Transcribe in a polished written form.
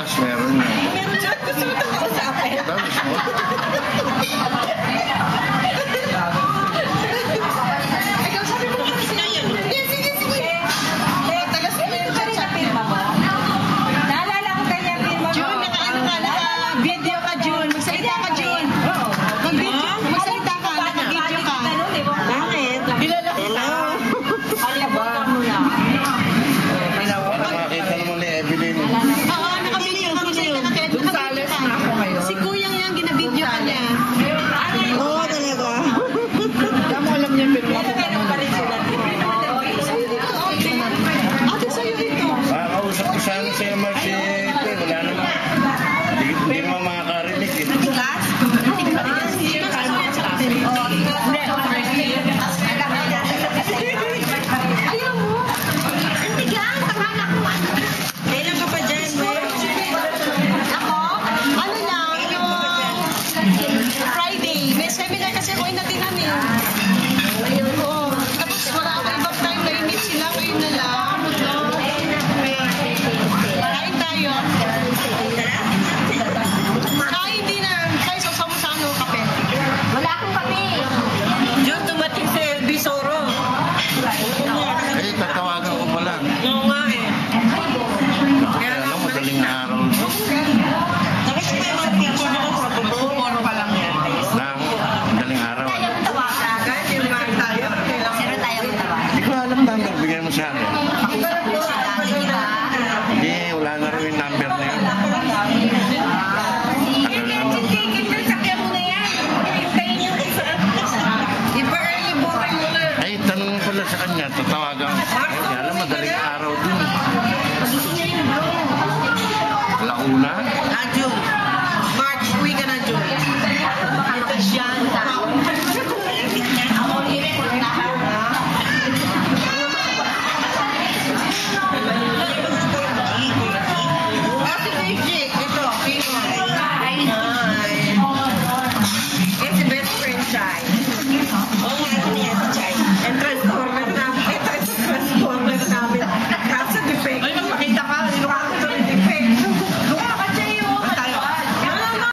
bukas, meron na. Meron dyan. Gusto mo ito kausapin? Tapos mo? Ikaw, sabi mo naman siya yan. Sige. Tagas mo yun dyan sa firma mo. Naalala ko kanya firma mo. June, naka-video ka, June. Magsalita ka, June. Magsalita ka, naka-video ka. Bakit? Bilala kita. Aliabutan mo na. Nakakita naman ni Evelyn. Oo, naka-video ka. Magsalita ka. Naka-video ka. Si Kuyang yan, ginabidyo ka niya. Oo, talaga. Damo alam niya, pero ako pa rin sila. Ate, sa'yo ito. Makakausap ko sana sa'yo, Marcy. Wala naman. Hindi naman makakarinig eh. Tigas? Ayaw mo. Ang tigas, takana ko. Kailan ka pa dyan, Ako? Ano lang, yung Friday. May seminar kasi ako inatinan eh. Oo. Tapos wala ako ibang time na i-meet sila. Ngayon na lang. Kain tayo. Hindi na. Kaya sasaw mo sa ano, kape. Wala akong kape. Diyon dumating si LB Soro. Eh, tatawagan ko pala. Oo nga eh. Kaya lang, madaling araw. Tapos may mga picture na puro pa lang yan. Lang, madaling araw. Kahit yung mga tayo. Sino tayo magtawa? Hindi ko alam na bigyan mo sa akin. Hindi, wala na rin yung number na yun. Tagal naman. Ay, tanong pala sa kanya, tatawagan ko. Kaya alam, madaling araw din. Alauna? June. March, uwi ka na, June. Ito siya. Ate Beijing.